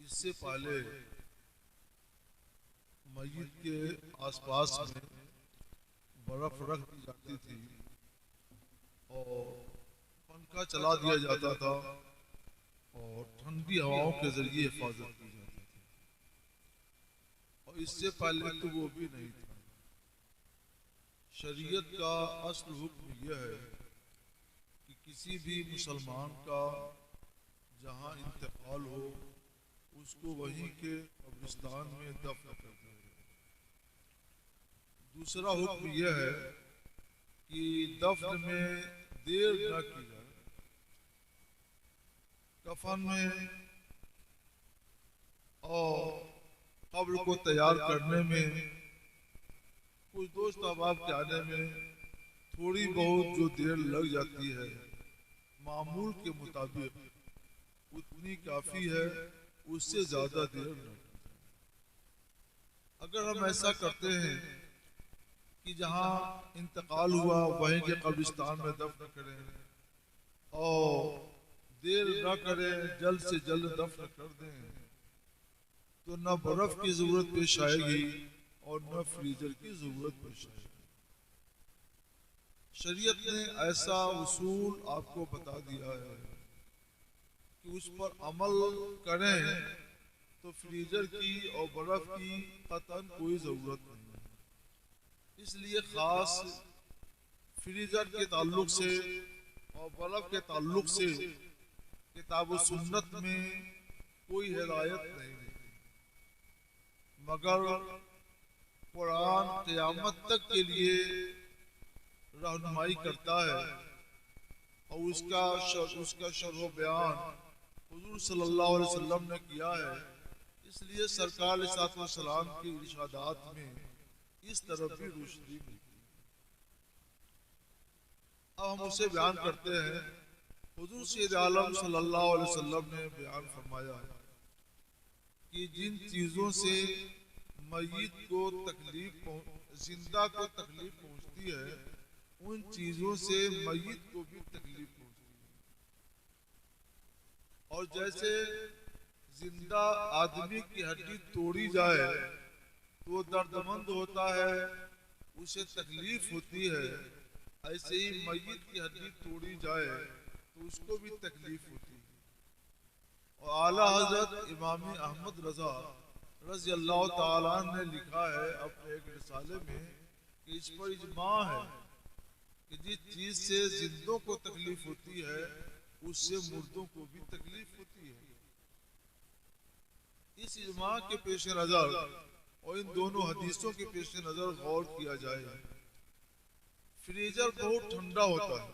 इससे पहले मस्जिद के आसपास में बर्फ रख दी जाती थी और पंखा चला दिया जाता था और ठंडी हवाओं के जरिए हिफाजत की जाती थी। और इससे पहले तो वो भी नहीं था। शरीयत का असल हुक्म यह है कि किसी भी मुसलमान का जहाँ इंतकाल हो उसको वहीं के कब्रिस्तान में दफन कर दिया जाए। दूसरा हुक्म यह है कि दफन में देर न की जाए। कफन में और कब्र को तैयार करने में, कुछ दोस्त अहबाब के आने में थोड़ी बहुत जो देर लग जाती है, मामूल के मुताबिक उतनी काफी है, उससे ज्यादा देर न। अगर हम ऐसा करते हैं कि जहाँ इंतकाल हुआ वहीं के कब्रिस्तान में दफन करें और देर न करें, जल्द से जल्द दफन कर दें, तो न बर्फ की जरूरत पेश आएगी और न फ्रीजर की जरूरत पेश आएगी। शरीयत ने ऐसा उसूल आपको बता दिया है कि उस पर अमल करें तो फ्रीजर की और बर्फ की कतन कोई जरूरत नहीं है। इसलिए खास फ्रीजर के ताल्लुक से और बर्फ के ताल्लुक से किताब व सुन्नत में कोई हिदायत नहीं है, मगर कुरान क़यामत तक के लिए रहनुमाई करता है और उसका शरह बयान हुजूर सल्लल्लाहु अलैहि वसल्लम ने किया है। इसलिए सरकार अलैहिस्सलाम के इरशादात में इस तरफ भी रोशनी मिलती है। अब हम उसे बयान करते हैं। हुजूर सैयद आलम सल्लल्लाहु अलैहि वसल्लम ने बयान फरमाया कि जिन चीजों से मय्यत को जिंदा को तकलीफ पहुंचती है, उन चीजों से मय्यत को भी तकलीफ पहुंचती है। और जैसे जिंदा आदमी की हड्डी तोड़ी जाए तो दर्दमंद होता है, उसे तकलीफ होती है, ऐसे ही मय्यत की हड्डी तोड़ी जाए तो उसको भी तकलीफ होती है। और आला हजरत इमाम अहमद रजा रज़ी अल्लाह ताला ने लिखा है अपने एक रिसाले में कि इस पर इजमा है कि जिस चीज से जिंदों को तकलीफ होती है उससे मुर्दों को भी तकलीफ होती है। इस इजमा के पेश नजर और इन दोनों हदीसों के पेश नजर गौर किया जाए। फ्रीजर बहुत ठंडा होता है।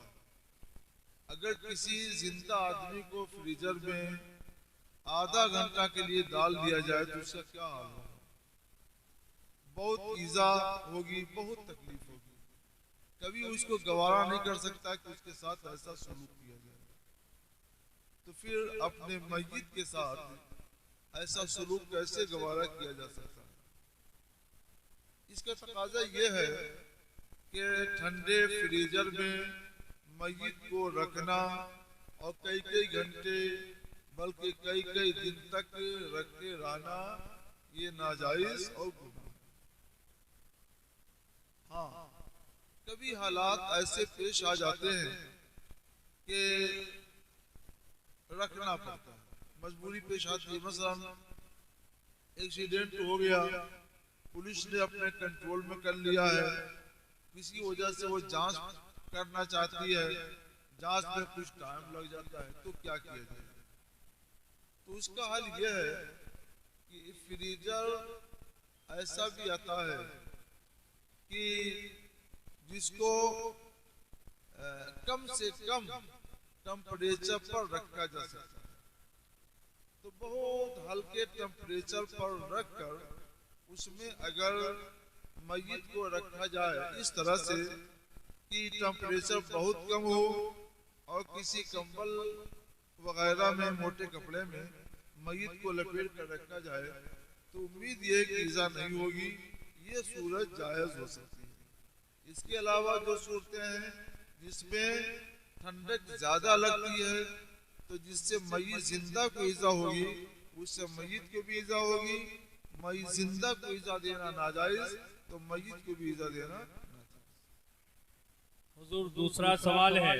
अगर किसी जिंदा आदमी को फ्रीजर में आधा घंटा के लिए डाल दिया जाए तो उसका क्या हाल होगा? बहुत ईजा होगी, बहुत तकलीफ होगी। कभी उसको गवारा नहीं कर सकता कि उसके साथ ऐसा सलूक किया जाए। तो फिर अपने मय्यत के साथ ऐसा सलूक कैसे गवारा किया जा सकता है? इसका तकाजा यह है कि ठंडे फ्रीजर में मय्यत को रखना और कई कई घंटे बल्कि कई कई दिन तक रखे रहना ये नाजायज और गुनाह। हाँ, कभी हालात ऐसे पेश आ जाते हैं कि रखना पड़ता है, मजबूरी पेश आती है। मसलन एक्सीडेंट हो गया, पुलिस ने अपने कंट्रोल में कर लिया है, किसी वजह से वो जांच करना चाहती है, जांच में कुछ टाइम लग जाता है, तो क्या किया जाए? तो उसका हल यह है कि फ्रीजर ऐसा भी आता है कि जिसको कम से कम टेम्परेचर पर रखा जा सकता है। तो बहुत हल्के टेम्परेचर पर रखकर उसमें अगर मय्यत को रखा जाए इस तरह से कि टेम्परेचर बहुत कम हो और किसी कंबल वगैरह में, मोटे कपड़े में मय्यत को लपेट कर रखा जाए, तो उम्मीद ये कि ईजा नहीं होगी, ये सूरत जायज हो सकती है। इसके अलावा जो सूरतें हैं जिसमें ठंडक ज्यादा लगती है, तो जिससे मय्यत जिंदा को ईजा होगी, उससे मय्यत को भी ईजा होगी। जिंदा को ईजा देना नाजायज, तो मय्यत को भी ईजा देना। हुजूर दूसरा सवाल है,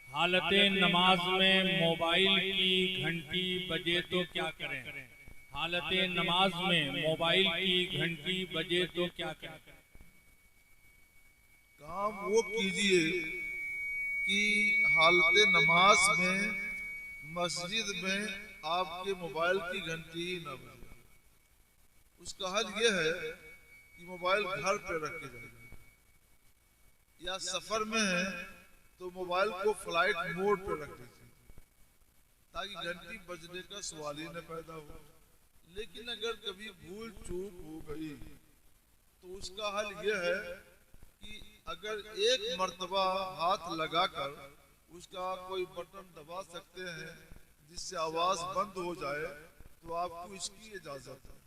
हालत नमाज में मोबाइल की घंटी बजे तो क्या करें? हालत नमाज में मोबाइल की घंटी बजे तो क्या करें? काम वो कीजिए कि हालत नमाज में मस्जिद में आपके मोबाइल की घंटी ही न बजे। उसका हल यह है कि मोबाइल घर पे रखे जाए, या सफर में है तो मोबाइल को फ्लाइट मोड पे रख दीजिए, ताकि घंटी बजने का सवाल ही न पैदा हो। लेकिन अगर कभी भूल चूक हो गई तो उसका हल यह है कि अगर एक मर्तबा हाथ लगाकर उसका कोई बटन दबा सकते हैं जिससे आवाज बंद हो जाए, तो आपको इसकी इजाजत है।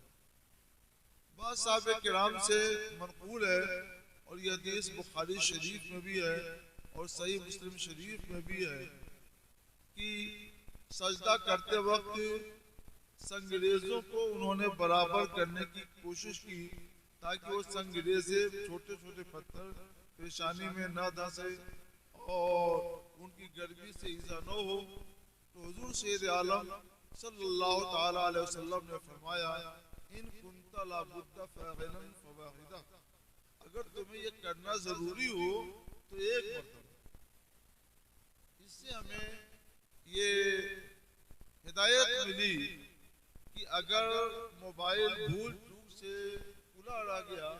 बात साहब किराम से मनकूल है, और यह हदीस बुखारी शरीफ में भी है और सही मुस्लिम शरीफ में भी है कि सजदा करते वक्त संगरेजों को उन्होंने बराबर करने की कोशिश की, ताकि वो संगरेजे छोटे छोटे पत्थर पेशानी में न धंसे और उनकी गर्मी से ईजा न हो। तो हुजूर सैयद आलम सल्लल्लाहु तआला अलैहि वसल्लम ने फरमाया, इन कुंता ला बुद्दा फ़ाइलन फ़वाहिदा, अगर तुम्हें ये करना जरूरी हो तो एक मर्तबा। इससे हमें ये हिदायत मिली कि अगर मोबाइल भूल चूक से खुला रह गया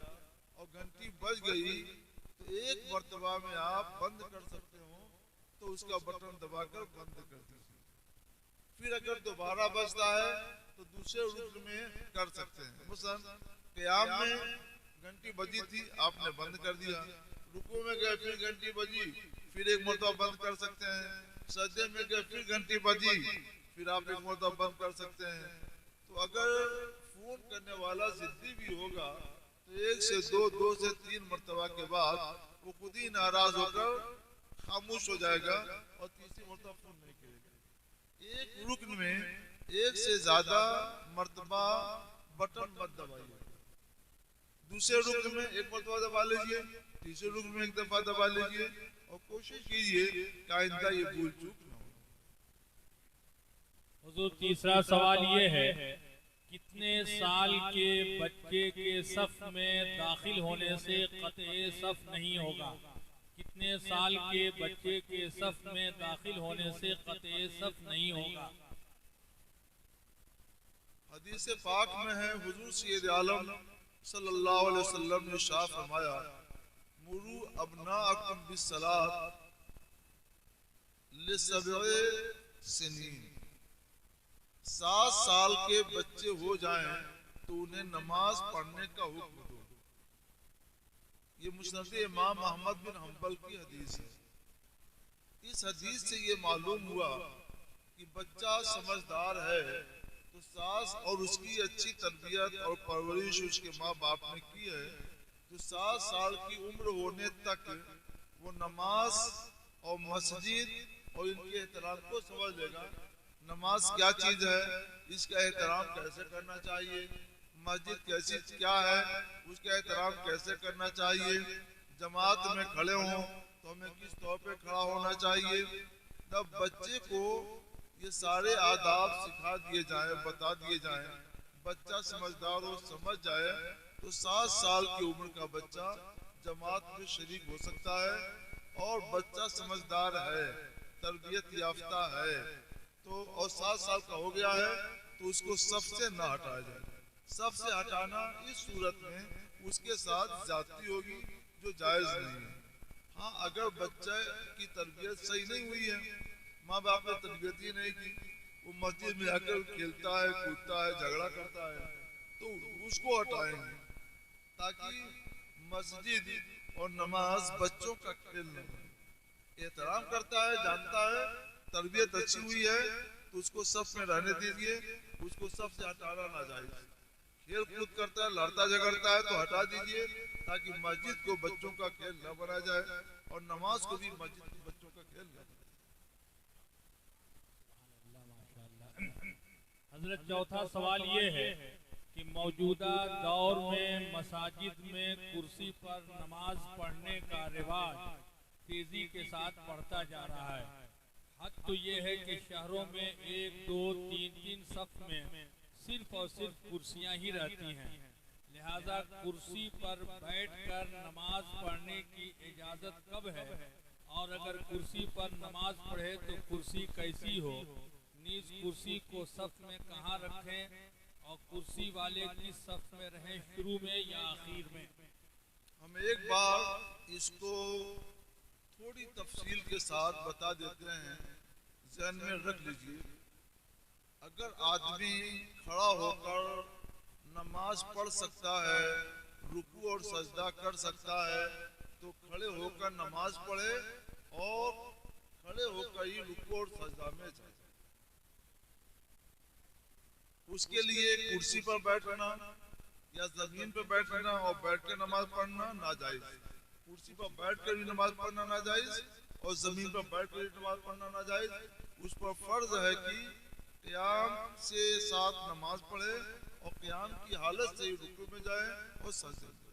और घंटी बज गई तो एक मर्तबा में आप बंद कर सकते हो, तो उसका बटन दबाकर बंद कर दीजिए। फिर अगर दोबारा बजता है तो दूसरे रुकन में कर सकते हैं। मसलन क़याम में घंटी बजी थी, आपने बंद कर दिया, रुकू में गए फिर घंटी बजी, फिर एक मर्तबा बंद कर सकते हैं, सजदे में गए फिर घंटी बजी, फिर आप एक मर्तबा बंद कर सकते हैं। तो अगर फोन करने वाला जिद्दी भी होगा तो एक से दो से तीन मर्तबा के बाद वो खुद ही नाराज होकर खामोश हो जाएगा और तीसरी मर्तबा फोन नहीं करेगा। एक रुकन में एक से ज्यादा मर्तबा बटन मत दबाइए। दूसरे रुकन में एक मर्तबा दबा लीजिए, तीसरे रुकन में एक दफा दबा लीजिए, और कोशिश कीजिए कि आइंदा ये भूल चूक न हो। हुजूर तीसरा सवाल ये है, कितने साल के बच्चे के सफ में दाखिल होने से क़त्ए सफ नहीं होगा? कितने साल के बच्चे के सफ में दाखिल होने से क़त्ए सफ नहीं होगा? हदीस पाक में है, हुजूर सैयद आलम सल्लल्लाहु अलैहि वसल्लम ने इरशाद फरमाया, मुरू अबनाअकुम बिस्सलात लिसब'i सिनीन, 7 साल के बच्चे हो जाएं तो उन्हें नमाज पढ़ने का हुक्म दो। ये मुस्नद इमाम अहमद बिन हम्बल की हदीस है। इस हदीस से ये मालूम हुआ कि बच्चा समझदार है तो सास और उसकी अच्छी तरबियत और परवरिश उसके माँ बाप ने की है, तो 7 साल की उम्र होने तक वो नमाज और मस्जिद और इनके एहतराम को समझ लेगा। नमाज क्या चीज है, इसका एहतराम कैसे करना चाहिए, मस्जिद कैसी क्या है, उसका एहतराम कैसे करना चाहिए, जमात में खड़े हों तो हमें किस तौर पे खड़ा होना चाहिए। तब बच्चे को ये सारे आदाब सिखा दिए जाएं, बता दिए जाएं, बच्चा समझदार हो, समझ जाए, तो 7 साल की उम्र का बच्चा जमात में शरीक हो सकता है। और बच्चा समझदार है, तरबियत याफ्ता है, तो और 7 साल का हो गया है तो उसको सबसे ना हटाया जाए। सबसे हटाना इस सूरत में उसके साथ जाती होगी जो जायज नहीं है। हाँ, अगर बच्चे की तरबियत सही नहीं हुई है, माँ बाप ने तरबियत ही नहीं की, वो मस्जिद में आकर खेलता है, कूदता है, झगड़ा करता है, तो उसको हटाएंगे, ताकि मस्जिद और नमाज बच्चों का खेल न बने। एहतराम करता है, जानता है, तरबियत अच्छी हुई है, तो उसको सब में रहने दीजिए, उसको सबसे हटाना ना जाए। खेल कूद करता है, लड़ता झगड़ता है तो हटा दीजिए, ताकि मस्जिद को बच्चों का खेल न बनाया जाए और नमाज को भी मस्जिद के बच्चों का खेल न बनाया जाए। हजरत चौथा सवाल ये है कि मौजूदा दौर में मसाजिद में कुर्सी पर नमाज पढ़ने का रिवाज तेजी के साथ बढ़ता जा रहा है। हद तो ये है कि शहरों में 1, 2, 3 सफ में सिर्फ और सिर्फ कुर्सियां ही रहती हैं। लिहाजा कुर्सी पर बैठकर नमाज पढ़ने की इजाजत कब है, और अगर कुर्सी पर नमाज पढ़े तो कुर्सी कैसी हो, नीज कुर्सी को सफ में कहाँ रखें, और कुर्सी वाले किस सफ में रहें, शुरू में या आखिर में? हम एक बार इसको थोड़ी तफसील के साथ बता देते हैं, ज़हन में रख लीजिए। अगर आदमी खड़ा होकर नमाज पढ़ सकता है, रुकू और सजदा कर सकता है, तो खड़े होकर नमाज पढ़े और खड़े होकर ही रुकू और सजदा में जाए। उसके लिए कुर्सी पर बैठना या जमीन पर बैठना और बैठ कर नमाज पढ़ना नाजायज। कुर्सी पर बैठ कर भी नमाज पढ़ना नाजायज और जमीन पर बैठ कर भी नमाज पढ़ना नाजायज। उस पर फर्ज है कि क़याम से साथ नमाज पढ़े और क़याम की हालत से ही रुकू में जाए और सजदे में।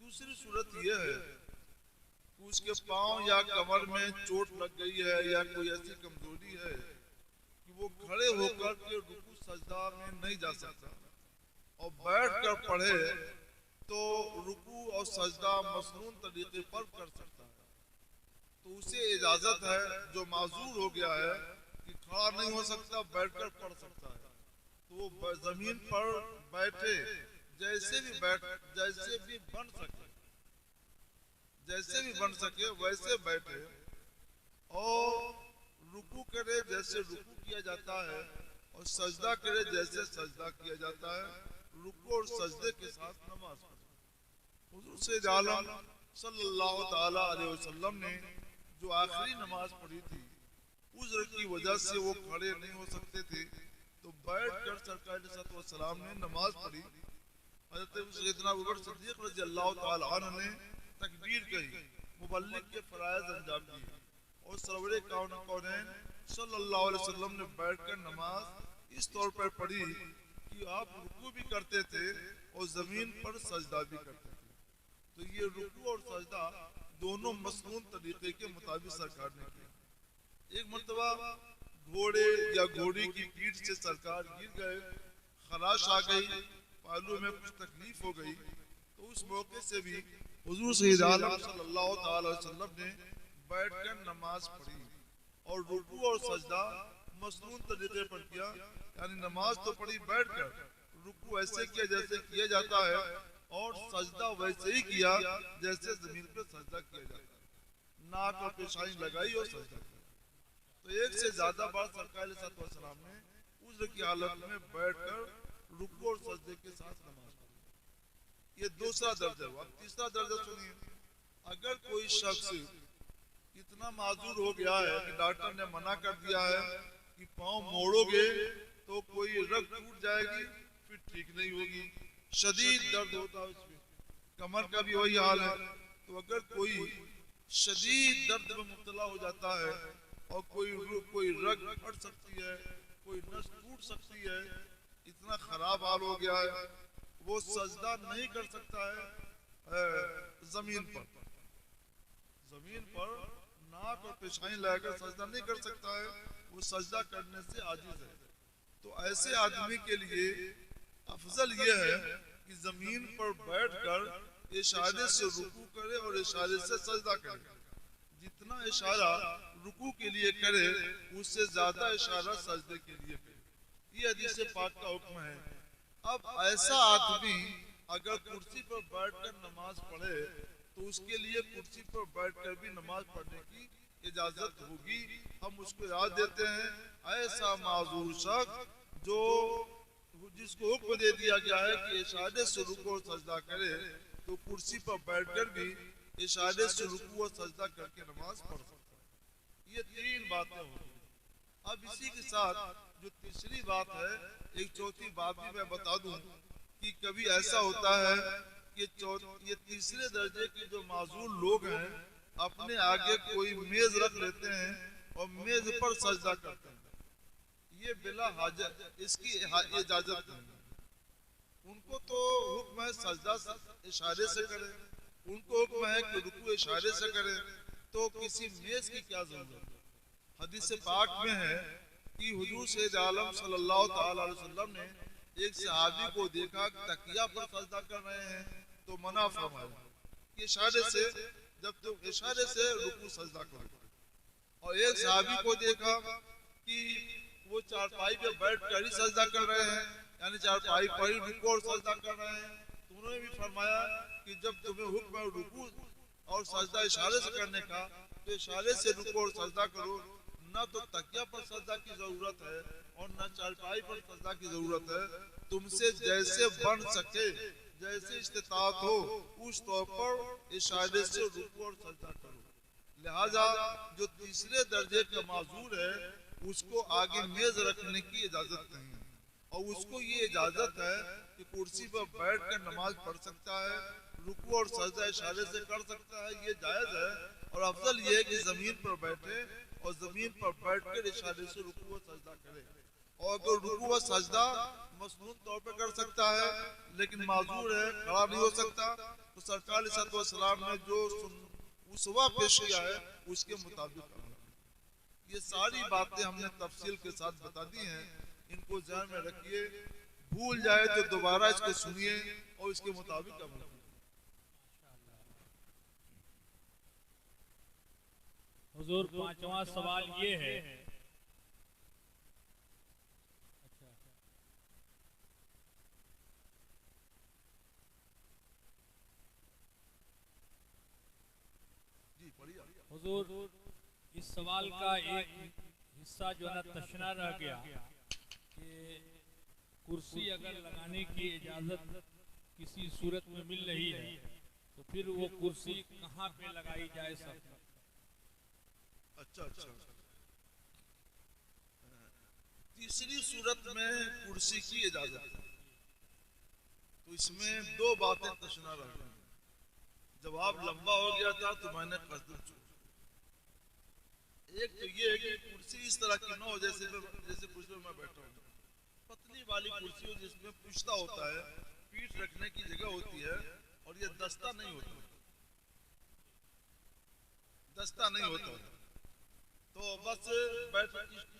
दूसरी सूरत यह है कि उसके पाँव या कमर में चोट लग गई है या कोई ऐसी कमजोरी है कि वो खड़े होकर के रुकू सजदा में नहीं जा सकता और बैठ कर पढ़े तो रुकू और सजदा मसनून तरीके पर कर सकता है, तो उसे इजाजत है। जो माजूर हो गया है कि खड़ा नहीं हो सकता, बैठकर पढ़ सकता है, तो वो जमीन पर बैठे, जैसे भी बन सके वैसे बैठे और रुकू करे जैसे रुकू किया जाता है और सजदा करे जैसे सजदा किया जाता है। रुकू और सजदे के साथ नमाज पढ़े। हुजूर सैयद आलम सल्लल्लाहु ताला अलैहि वसल्लम ने जो आखिरी नमाज पढ़ी थी, उज़्र की वजह से वो खड़े नहीं हो सकते थे, तो बैठकर सरकार सल्लल्लाहु ने नमाज पढ़ी। हज़रत सैयदना अबू बकर सिद्दीक़ रज़ी अल्लाह ताला अन्हु ने तकबीर कही, मुबल्लिग के फराइज़ अंजाम दिए और सरवरे कौनैन सल्लल्लाहु अलैहि वसल्लम ने बैठकर नमाज इस तौर पर पढ़ी कि आप रुकू भी करते थे और जमीन पर सजदा भी करते थे। तो ये रुकू और सजदा दोनों मसनून तरीके के मुताबिक सरकार ने किया। एक मर्तबा घोड़े या घोड़ी की पीठ से सरकार गिर गए, खराश आ गई, पालू में कुछ तकलीफ हो गई, तो उस मौके से भी हुजूर सैयद आलम सल्लल्लाहु अलैहि वसल्लम ने बैठकर नमाज पढ़ी और रुकू और सजदा मसनून तरीके पर किया। यानी नमाज तो पढ़ी बैठकर, रुकू ऐसे किया जैसे किया जाता है और सजदा वैसे ही किया जैसे जमीन पर सजदा किया जाता है। नाक और पेशानी लगाई और सजदा किया। तो एक से ज्यादा बार सरकार सल्लल्लाहु ने उज़्र की हालत में बैठकर रुकू और सजदे के साथ नमाज पढ़ी। ये दूसरा दर्जा हुआ। तीसरा दर्जा सुनिए, अगर कोई शख्स इतना माजूर हो गया है कि डॉक्टर ने मना कर दिया है कि पाँव मोड़ोगे तो कोई रग टूट जाएगी, फिर ठीक नहीं होगी, शदीद दर्द होता है उसमें, कमर का भी वही हाल है। तो अगर कोई शदीद दर्द में मुब्तला हो जाता है और कोई रग फट सकती है, कोई नस टूट सकती है, इतना खराब हाल हो गया है, वो सजदा नहीं कर सकता है जमीन पर नाक और पेशानी लगाकर सजदा नहीं कर सकता है, वो सजदा करने से आजिज है। तो ऐसे आदमी के लिए अफजल ये है कि जमीन पर बैठकर इशारे से रुकू करे और इशारे से सजदा करे। जितना इशारा रुकू के लिए करे उससे ज्यादा इशारा सजदे के लिए करे। ये हदीस पाक का हुक्म है। अब ऐसा आदमी अगर कुर्सी पर बैठकर नमाज पढ़े तो उसके लिए कुर्सी पर बैठकर भी नमाज पढ़ने की इजाजत होगी। हम उसको याद देते हैं, ऐसा माजूर शख्स जिसको हुक्म दे दिया गया है कि इशारे से रुकू और सजदा करे, तो कुर्सी पर बैठकर भी इशारे से रुकू और सजदा करके नमाज पढ़ सकता है। ये तीन बातें होंगी। अब इसी के साथ जो तीसरी बात है, एक चौथी बात भी मैं बता दूं कि कभी ऐसा होता है कि ये तीसरे दर्जे के जो माजूर लोग हैं अपने आगे कोई मेज रख लेते हैं और मेज पर सजदा करते हैं। ये बिला हाजत इसकी इजाजत नहीं। उनको तो हुक्म है सजदा इशारे से करे, उनको हुक्म है कि रुकू इशारे से करे, तो किसी मेज की क्या जरूरत है। हदीस पाक में है कि हुजूर सैयद आलम सल्लल्लाहु ताला अलैहि वसल्लम ने एक सहाबी को देखा तकिया पर सजदा कर रहे हैं, तो मना फरमाया कि इशारे से, जब तुम इशारे से रुकू सजदा करो। और एक सहाबी को देखा कि वो चारपाई पे बैठ कर ही सजदा कर रहे हैं, यानी चारपाई पर ही रुकू और सजदा कर रहे हैं। तो उन्होंने भी फरमाया कि जब तुम्हें हुक्म है रुकू और सजदा इशारे से करने का, तो इशारे से रुकू और सजदा करो। न तो तकिया पर सजदा की जरूरत है और न चारपाई पर सजदा की जरूरत है। तुमसे जैसे बन सके, जैसे इस्तिताअत हो, उस तौर पर इशारे से रुकू और सजदा करो। लिहाजा जो तीसरे दर्जे का माजूर है उसको आगे मेज रखने की इजाजत नहीं है, और उसको ये इजाजत है कि कुर्सी पर बैठ कर नमाज पढ़ सकता है, रुकू और सजदा इशारे से कर सकता है, ये जायज है। और अफजल ये है कि जमीन पर बैठे और जमीन पर बैठकर इशारे से रुकू और सजदा करे। और अगर रुकू और सजदा मसनून तौर पर कर सकता है लेकिन माजूर है, खड़ा नहीं हो सकता, तो सरकार अलैहि सलाम ने जो उसवा पेश किया है उसके मुताबिक। ये सारी बातें हमने तफसील के साथ बता दी हैं, इनको ध्यान में रखिए, भूल जाए तो दोबारा इसको सुनिए और इसके मुताबिक अमल कीजिए। हुजूर पांचवा सवाल ये है, हुजूर इस सवाल का एक हिस्सा जो है तशना रह गया कि कुर्सी अगर लगाने की इजाजत किसी सूरत में मिल रही है तो फिर वो कुर्सी कहाँ पे लगाई जाए सब। अच्छा, तीसरी सूरत में कुर्सी की इजाजत है, तो इसमें दो बातें तशना रह गई। जवाब लंबा हो गया था तो मैंने कसदन छोड़ा। एक तो ये है कि कुर्सी इस तरह की ना हो जैसे कुर्सी में मैं बैठा हूँ, पतली वाली कुर्सी हो जिसमें पुश्ता होता है, पीठ रखने की जगह होती है, और ये दस्ता नहीं होता, दस्ता नहीं होता, तो बस बैठ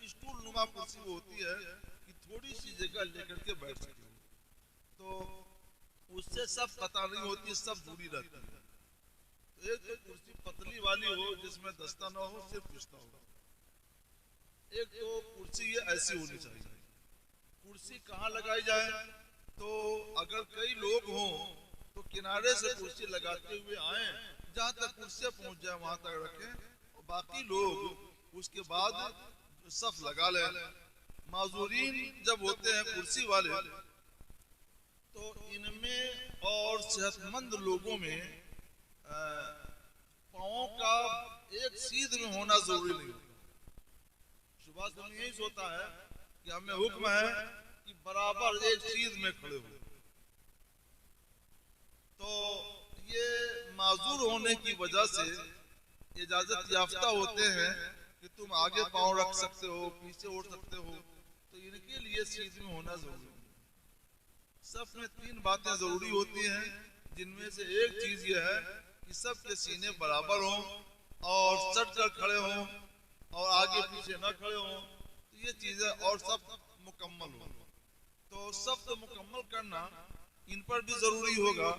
स्टूल नुमा कुर्सी वो होती है कि थोड़ी सी जगह लेकर के बैठ सके, तो उससे सब पता नहीं होती, सब दूरी रहती है। एक तो कुर्सी पतली वाली हो जिसमें दस्ता ना हो, सिर्फ पुश्ता हो। एक तो कुर्सी ये ऐसी होनी चाहिए। कुर्सी कहाँ लगाई जाए, तो अगर कई लोग हों तो किनारे से कुर्सी लगाते हुए आए, जहाँ तक कुर्सी पहुँच जाए वहां तक रखें, और बाकी लोग उसके बाद सफ लगा लें। माजूरीन जब होते हैं कुर्सी वाले, तो इनमें और सेहतमंद लोगों में पाँव का एक सीध में होना जरूरी नहीं होता। सुबह से यही सोता है कि हमें हुक्म है कि बराबर एक सीध में खड़े हो, तो ये माजूर होने की वजह से इजाजत याफ्ता होते हैं कि तुम आगे पाँव रख सकते हो, पीछे उड़ सकते हो, तो इनके लिए सीध में होना जरूरी है। सब में तीन बातें जरूरी होती हैं, जिनमें से एक चीज ये है कि सबके सीने बराबर हों और सट कर खड़े हों और आगे पीछे न खड़े हों, तो ये चीजें और सब मुकम्मल हो। तो सब तो मुकम्मल करना इन पर भी जरूरी होगा,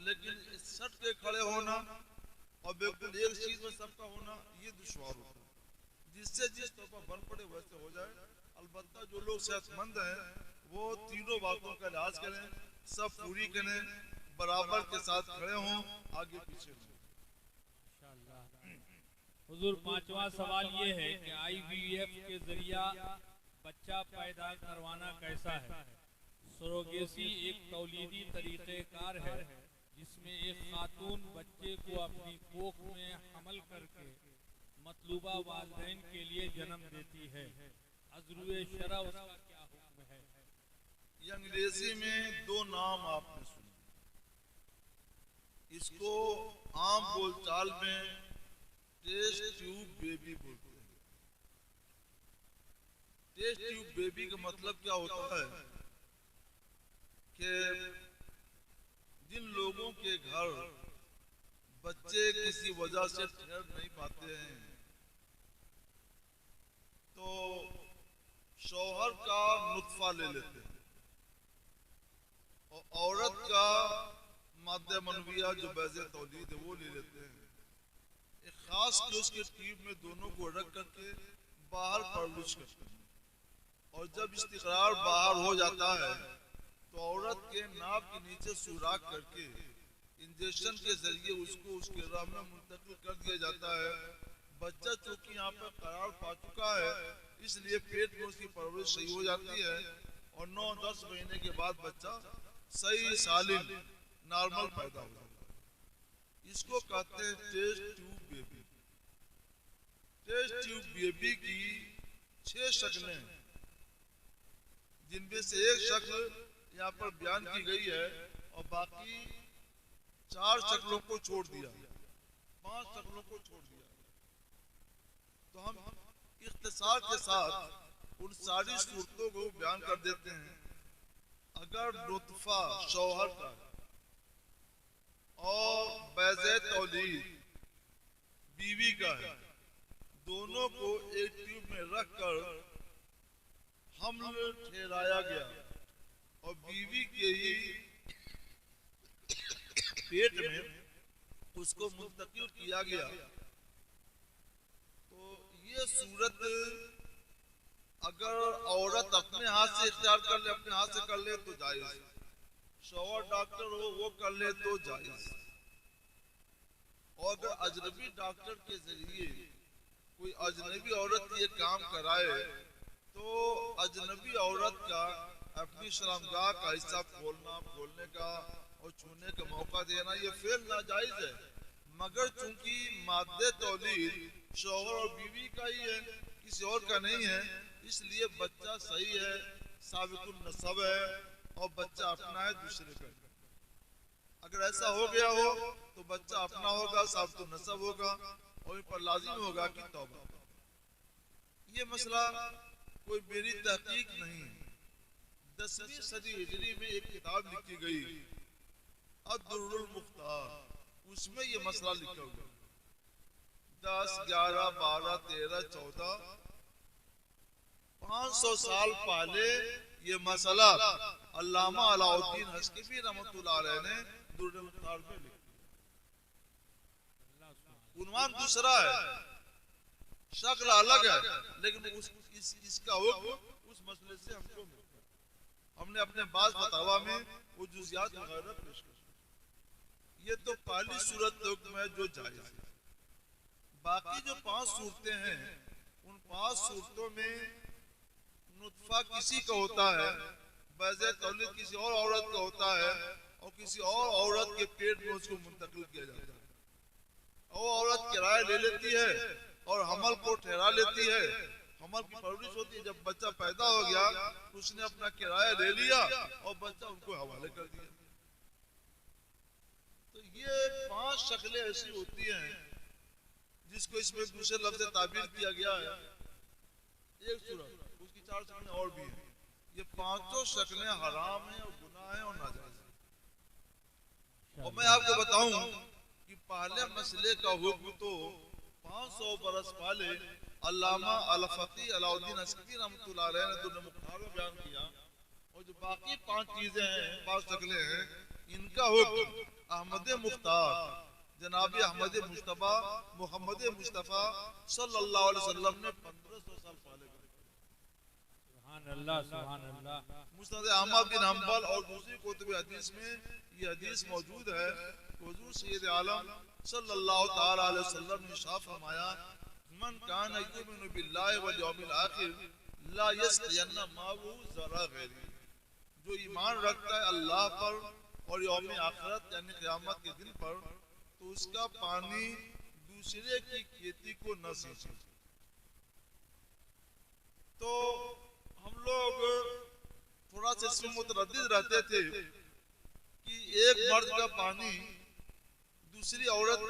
लेकिन सट के खड़े होना और बिल्कुल एक चीज में सबका होना ये दुश्वार होता है। जिससे जिस तौर पर बन पड़े वैसे हो जाए। अलबत्ता जो लोग सेहतमंद हैं वो तीनों बातों का इलाज करें, सब पूरी करें, बराबर के साथ खड़े हों, आगे पीछे हों। हुजूर पांचवा सवाल ये है कि IVF के जरिया बच्चा पैदा करवाना कैसा है। सरोगेसी एक तौलीदी तरीक़ेकार है जिसमें एक खातून बच्चे को अपनी कोख में हमल करके मतलूबा वालिदैन के लिए जन्म देती है। अज़रुए शरा उसका क्या हुक्म है। ये अंग्रेजी में दो नाम आपने सुने, इसको आम बोलचाल में टेस्ट ट्यूब बेबी बोलते हैं। टेस्ट ट्यूब बेबी का मतलब क्या होता है कि जिन लोगों के घर बच्चे किसी वजह से ठहर नहीं पाते हैं तो शौहर का नुत्फा ले लेते हैं और औरत का माद्दा मनविया जो बैज़े तौलीद है वो ले लेते हैं। एक खास डोज के ट्यूब में दोनों को रख करके बाहर परवरिश करते हैं और जब इस्तिक़रार बाहर हो जाता है तो औरत के नाभ के नीचे सुराख करके इंजेक्शन के जरिए उसको उसके राह में मुंतकिल कर दिया जाता है। बच्चा चूंकि यहाँ पर करार पा चुका है इसलिए पेट में उसकी परवरिश सही हो जाती है और 9-10 महीने के बाद बच्चा सही सालिम नॉर्मल पैदा हो जाता है। इसको कहते हैं test tube baby. Test tube baby की 6 शक्लें हैं जिनमें से एक शक्ल यहाँ पर बयान की गई है और बाकी 4 शक्लों को छोड़ दिया, 5 शक्लों को छोड़ दिया। तो हम इख्तिसार के साथ उन सारी सूरतों को बयान कर देते हैं। अगर नुत्फा शौहर का और बैज़े तौलीद बीवी का है, दोनों को एक ट्यूब में रखकर हमल ठहराया गया और बीवी के ही पेट में उसको मुंतकिल किया गया तो ये सूरत अगर औरत अपने हाथ से इख्तियार कर ले, अपने हाथ से कर ले तो जायज, शौहर डॉक्टर हो वो कर ले तो जायज। और अगर अजनबी डॉक्टर के जरिए कोई अजनबी औरत ये काम कराए तो अजनबी औरत का अपनी शर्मगाह का हिस्सा खोलने का और छूने का मौका देना ये फेल नाजायज है। मगर चूंकि माद्दे तौलीद शौहर और बीवी का ही है, किसी और का नहीं है, इसलिए बच्चा सही है, साबितुन नसब है और बच्चा अपना है, दूसरे का। अगर ऐसा हो गया हो तो बच्चा अपना होगा, साबितुन नसब होगा और इन पर लाजिम होगा कि तौबा। ये मसला कोई मेरी तहकीक नहीं है। 10वीं सदी हिजरी में एक किताब लिखी गई अद-दुर्रुल मुख्तार, उसमें ये मसला लिखा हुआ 10, 11, 12, 13, 14 500 साल पहले ये मसला अल्लामा अलाउद्दीन हस्कफी रहमतुल्लाह अलैह ने दुर्रुल मुख्तार में लिखा। उन्वान दूसरा है, शक्ल अलग है, लेकिन इसका हुक्म उस मसले से हमको मिलता है। हमने अपने बाज़ फतावा में वो जुज़ियात वगैरह पेश किया। ये तो पहली सूरत हुक्म है जो जायज है। बाकी जो 5 सूरतें हैं उन 5 सूरतों में नुत्फा किसी का होता है, बैज़े तौलीद किसी और औरत का होता है और किसी और औरत के पेट में उसको मुंतकिल किया जाता है। वो औरत किराया ले लेती है और हमल को ठहरा लेती है, हमल की परवरिश होती है। जब बच्चा पैदा हो गया उसने अपना किराया ले लिया और बच्चा उनको हवाले कर दिया। तो ये 5 शक्लें ऐसी होती हैं जिसको इसमें दूसरे लफ्ज़ से ताबीर किया गया है। एक सूरत, उसकी 4 शक्लें और भी हैं। ये 5 शक्लें हराम हैं और गुनाह हैं और नाजायज हैं। और मैं आपको बताऊं कि पहले मसले का हुक्म तो 500 बरस पहले अल्लामा अल-फक़ी अलाउद्दीन हस्कफी रहमतुल्लाह अलैह ने दुर्रुल मुख्तार में बयान किया। और जो बाकी 5 चीजें हैं, 5 शक्लें हैं, इनका हुक्म अहमद मुख्तार जनाब अहमद मुस्तफा मोहम्मद मुस्तफा सल्लल्लाहु अलैहि वसल्लम ने 1500 साल पहले मुस्नद अहमद बिन हंबल और दूसरी कुतुब हदीस में ये हदीस मौजूद है। हुजूर सैयद आलम सल्लल्लाहु तआला अलैहि वसल्लम ने इरशाद फरमाया, मन कान युमिनु बिल्लाहि वल यौमिल आखिर ला यस्तियन्ना माहु ज़रा गैरी। जो ईमान रखता है अल्लाह पर और यौम आखिरत यानी क़यामत के दिन पर, तो उसका पानी दूसरे की खेती को न सींचे। तो हम लोग थोड़ा सा इसमें मुतरद्दिद रहते थे कि एक मर्द का पानी दूसरी औरत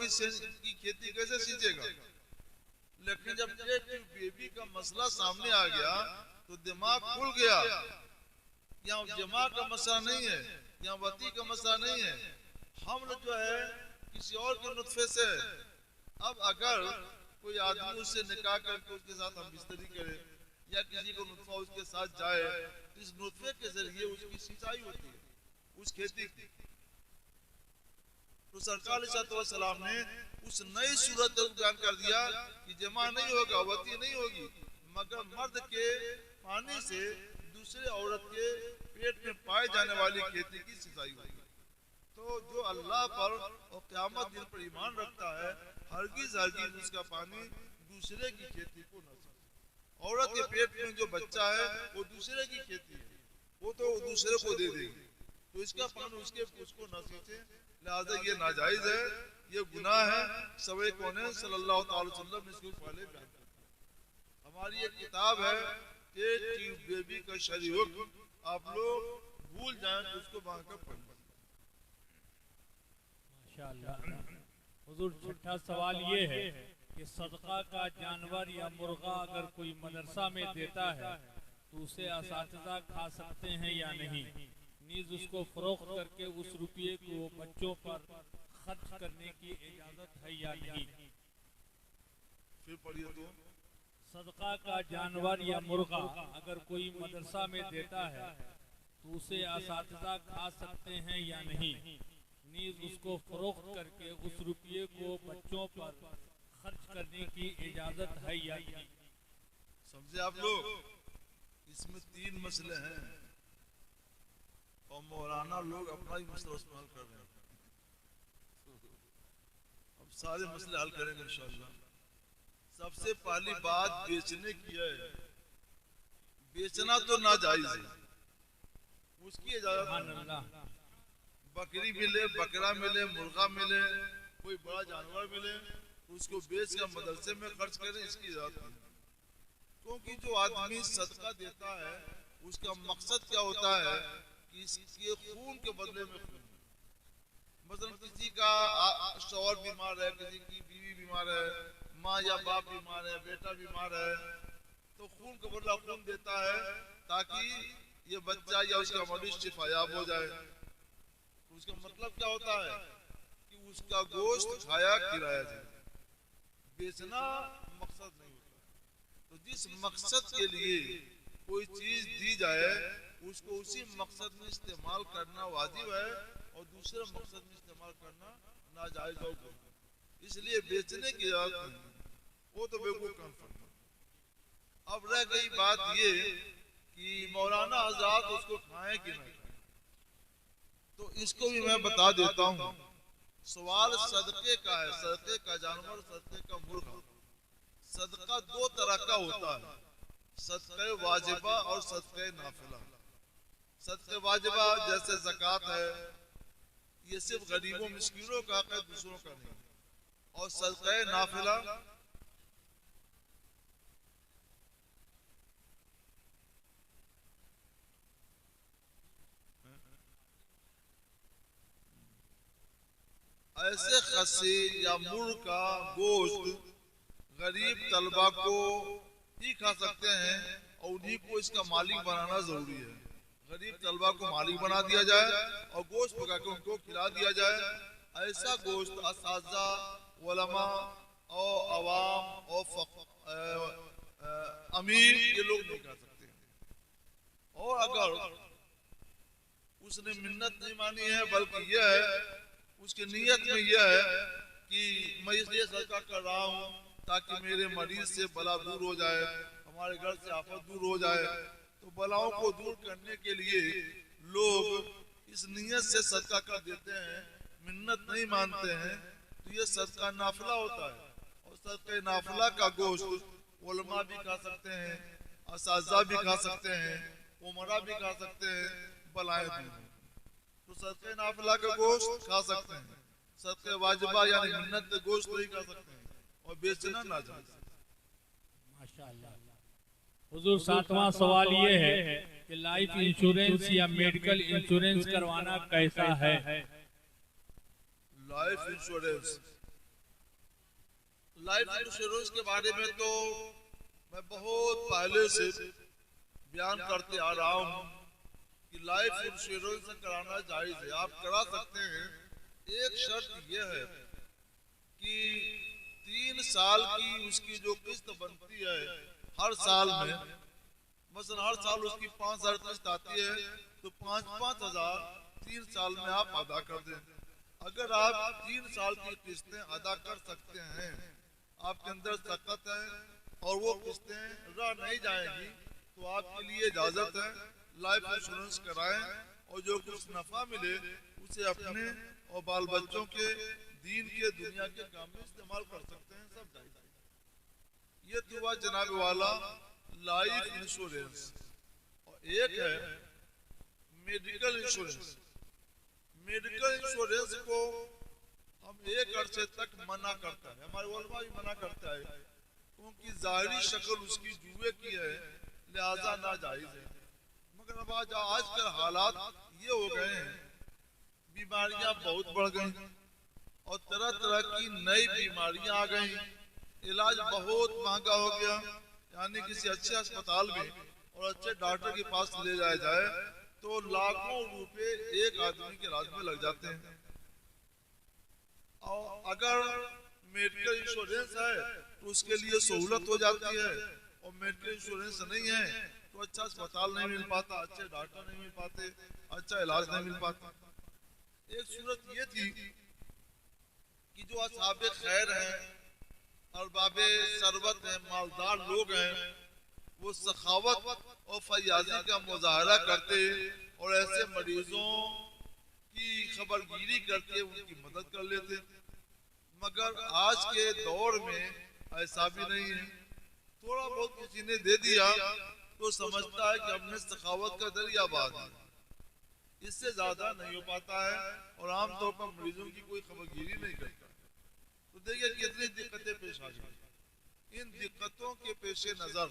की खेती कैसे सींचेगा। लेकिन जब बेबी का मसला सामने आ गया तो दिमाग खुल गया। यहाँ जमा का मसला नहीं है, यहाँ वती का मसला नहीं है, हम जो है किसी और के नुत्फे से। अब अगर कोई आदमी उससे निकाह करके उसके साथ हम बिस्तरी करे या किसी को नुत्फा उसके साथ जाए, तो इस नुत्फे के जरिए उसकी सिंचाई होती है उस खेती की। तो सरकार सलाम ने उस नई सूरत को बयान कर दिया कि जमा नहीं होगा, वती नहीं होगी, मगर मर्द के पानी से दूसरे औरत के पेट में पाए जाने वाली खेती की सिंचाई होगी। तो जो अल्लाह पर और क़यामत दिन पर ईमान रखता है, हरगिज़ हरगिज़ उसका पानी दूसरे की खेती को न सींचे। औरत के पेट में जो बच्चा है वो दूसरे की खेती है, वो तो दूसरे को दे देगी, तो इसका पानी उसको न सींचे। लिहाजा ये नाजायज है, ये गुनाह है। सवे कौनैन सल्लल्लाहु अलैहि वसल्लम ने इसको पहले बयान किया। हमारी एक किताब है टेस्ट ट्यूब बेबी का शरई हुक्म, आप लोग भूल जाएं तो उसको वहां का पढ़। माशाअल्लाह। हुजूर, छठा सवाल ये है कि सदका का जानवर या मुर्गा अगर कोई मदरसा में देता है तो उसे असातिज़ा खा सकते हैं या नहीं? नीज उसको फरोख्त करके उस रुपये को बच्चों पर खर्च करने की इजाजत है या नहीं? फिर पढ़िए तो। सदका का जानवर या मुर्गा अगर कोई मदरसा में देता है तो उसे असातिज़ा खा सकते हैं या नहीं? नीज उसको फरोख्त करके उस रुपये को बच्चों पर खर्च करने की इजाजत है या नहीं? समझे आप लोग? इसमें 3 मसले हैं और मौलाना लोग अपना ही मसला इस्तेमाल कर रहे हैं। अब सारे मसले हल करेंगे इंशाअल्लाह। सबसे पहली बात बेचने की है। बेचना तो नाजायज है, उसकी इजाजत। बकरी मिले, बकरा मिले, मुर्गा मिले, कोई बड़ा जानवर मिले, उसको बेच कर मदरसे में खर्च करें, इसकी इजाजत नहीं। क्योंकि जो आदमी सदका देता है उसका मकसद क्या होता है कि इसके खून के बदले में खून। मसलन किसी का शौहर बीमार है, किसी की बीवी बीमार है, माँ या बाप बीमार है, बेटा बीमार है, तो खून का बदला खून देता है ताकि ये बच्चा या उसका मरीज शिफायाब हो जाए। उसका मतलब क्या होता है कि उसका गोश्त खाया खिलाया जाए। बेचना मकसद नहीं होता। तो जिस मकसद के लिए कोई चीज दी जाए उसको उसी मकसद में इस्तेमाल करना वाजिब है और दूसरे मकसद में इस्तेमाल करना नाजायज होगा। इसलिए बेचने की इजाजत नहीं, वो तो बेवकूफ कंफर्म। अब रह गई बात ये कि मौलाना हजरात उसको खाएं कि नहीं, तो इसको भी मैं बता देता हूँ। सवाल सदके का है, सदके का जानवर, सदके का मुर्गा। सदका 2 तरह का होता है, सदके वाजिबा और सदके नाफिला। सदके वाजिबा जैसे ज़कात है, ये सिर्फ गरीबों मिस्कीनों का हक है, दूसरों का नहीं। और सदके नाफिला ऐसे खस्सी या मुर्ग का गोश्त गरीब तलबा को ही खा सकते हैं और उन्हीं को इसका मालिक बनाना जरूरी है। गरीब तलबा को मालिक बना दिया जाए और गोश्त पका के उनको खिला दिया जाए। ऐसा गोश्त असातिज़ा, उलमा और अवाम और अमीर ये लोग नहीं खा सकते। और अगर उसने मिन्नत नहीं मानी है बल्कि यह है, उसकी नीयत में यह है कि मैं इसलिए सदका कर रहा हूँ ताकि मेरे मरीज से बला दूर हो जाए, हमारे घर से आफत दूर हो जाए, तो बलाओं को दूर करने के लिए लोग इस नीयत से सदका कर देते हैं, मिन्नत नहीं मानते हैं, तो ये सदका नाफिला होता है। और सदका नाफिला का गोश्त उलमा भी खा सकते हैं, असातिज़ा भी खा सकते हैं, उमरा भी खा सकते हैं, बलाएं भी। तो सदका नाफिला का गोश्त खा सकते हैं, सदका वाजिबा यानी मिन्नत गोश्त नहीं खा सकते हैं और बेचना नाजायज। माशाअल्लाह। हुजूर, 7वां सवाल ये है कि लाइफ इंश्योरेंस या मेडिकल इंश्योरेंस करवाना कैसा है? लाइफ इंश्योरेंस, लाइफ इंश्योरेंस के बारे में तो मैं बहुत पहले से बयान करते आ रहा हूँ कि लाइफ इंश्योरेंस कराना जायज है, आप करा सकते हैं। एक शर्त यह है कि 3 साल की उसकी जो किस्त बनती है हर साल में, मसलन हर साल उसकी 5,000 किस्त आती है, तो 5-5 हजार 3 साल में आप अदा कर दें। अगर आप 3 साल की किस्तें अदा कर सकते हैं, आपके अंदर ताकत है और वो किस्तें रह नहीं जाएंगी, तो आपके लिए इजाजत है लाइफ इंश्योरेंस कराएं और जो कुछ नफा मिले उसे अपने और बाल बच्चों के दीन के दुनिया के काम में इस्तेमाल कर सकते हैं, सब जायज है। ये तो हुआ जनाब वाला लाइफ इंश्योरेंस। और एक है मेडिकल इंश्योरेंस। मेडिकल इंश्योरेंस को हम एक अरसे तक मना करता है, हमारे उलमा भी मना करता है, क्योंकि जाहिरी शक्ल उसकी जुए की है, लिहाजा ना जायज है। मगर अब आजकल हालात ये हो गए हैं, बीमारियां बहुत बढ़ गई और तरह तरह की नई बीमारियां आ गई, इलाज बहुत महंगा हो गया। यानी किसी अच्छे अस्पताल में और अच्छे डॉक्टर के पास ले जाया जाए तो लाखों रुपए एक आदमी के इलाज में लग जाते हैं। और अगर मेडिकल इंश्योरेंस है तो उसके लिए सहूलत हो जाती है, और मेडिकल इंश्योरेंस नहीं है तो अच्छा अस्पताल नहीं मिल पाता, अच्छे डॉक्टर नहीं मिल पाते, अच्छा इलाज नहीं मिल पाता। एक सूरत ये थी कि जो असहाबे खैर हैं और बाबे सरबत हैं, मालदार लोग हैं, वो सखावत और फयाजी का मुजाहरा करते और ऐसे मरीजों की खबरगिरी करके उनकी मदद कर लेते। मगर आज के दौर में ऐसा भी नहीं है। थोड़ा बहुत किसी ने दे दिया तो समझता है कि हमने सखावत का दरिया बांध दिया, इससे ज्यादा नहीं हो पाता है और आमतौर पर मरीजों की कोई खबरगिरी नहीं करता। तो देखिए कितनी दिक्कतें पेश आ गई। इन दिक्कतों के पेश नजर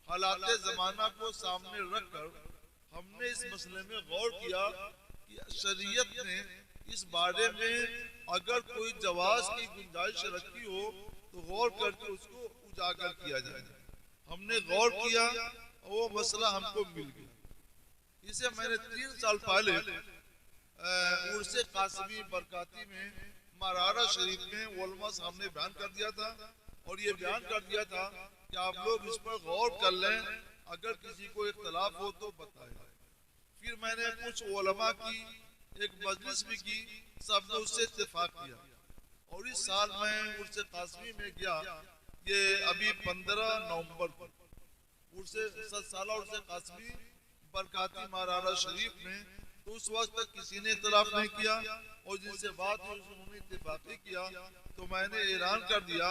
हालात जमाना को सामने रखकर हमने इस मसले में गौर किया कि शरीयत ने इस बारे में अगर कोई जवाज की गुंजाइश रखी हो तो गौर करके उसको उजागर किया जाए। हमने गौर किया और वो मसला हमको मिल गया। इसे मैंने 3 साल पहले उर्से कासमी बरकाती में मरारा शरीफ में उलमा सामने बयान कर दिया था, और ये बयान कर दिया था कि आप लोग इस पर गौर कर लें, अगर किसी को इख्तलाफ हो तो बताएं। फिर मैंने कुछ उलमा की एक मजलिस भी की, सबने उससे इत्तेफाक किया, और इस साल मैं उर्से कासमी में गया, ये अभी 15 नवंबर को उर्से 7 साला उर्से कासमी बरकाती मरारा शरीफ में, तो उस वक्त तक किसी ने इख्तलाफ नहीं किया, और जिनसे बात हुई उन्होंने इत्तेफाक किया। तो मैंने ऐलान कर दिया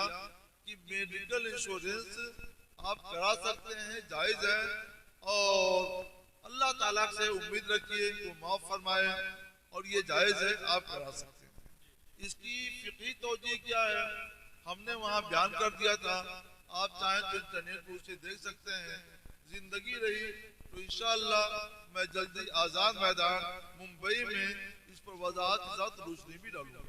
कि मेडिकल इंश्योरेंस आप करा सकते हैं, जायज है, और अल्लाह ताला से उम्मीद रखिए वो माफ फरमाए, और ये जायज है, आप करा सकते हैं। इसकी फिक़ही तौजीह क्या है हमने वहाँ बयान कर दिया था, आप चाहें तो इंटरनेट पर उसे देख सकते हैं। जिंदगी रही तो इंशाअल्लाह मैं जल्दी आजाद मैदान मुंबई में इस पर वजाहत के साथ रोशनी भी डालूंगा।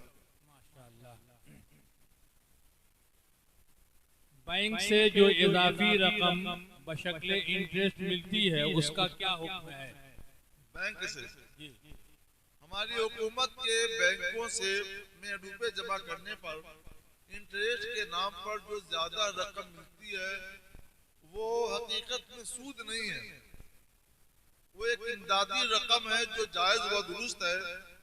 बैंक से जो इजाफी रकम बशक्ल इंटरेस्ट मिलती है उसका क्या हुक्म है? बैंक से हमारी हुकूमत के बैंकों से में रुपए जमा करने पर इंटरेस्ट के नाम पर जो ज्यादा रकम मिलती है वो हकीकत में सूद नहीं है, वो एक इमदादी रकम है जो जायज व दुरुस्त है।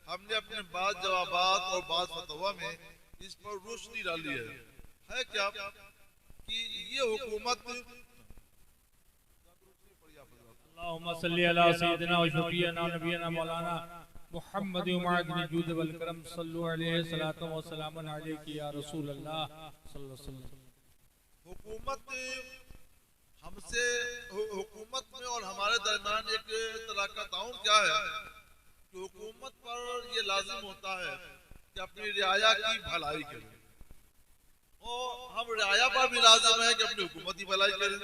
हमने अपने बाद जवाबात और बाद फतवा में इस पर रोशनी डाली है क्या कि ये हुकूमत अल्लाहुम्मा सल्ली अला सय्यिदिना व शफीना नबीना मौलाना मुहम्मद मादनी जूद वल करम सल्लु अलैहि सलातो व सलामुन अलैहि या रसूल अल्लाह सल्लल्लाहु अलैहि वसल्लम। हुकूमत हमसे हुकूमत में और हमारे दरमियान एक तरह का ताउन क्या है कि हुकूमत पर ये लाजिम होता है कि अपनी रियाया की भलाई करे, और हम रियाया पर भी लाजिम है कि अपनी हुकूमत की भलाई करें।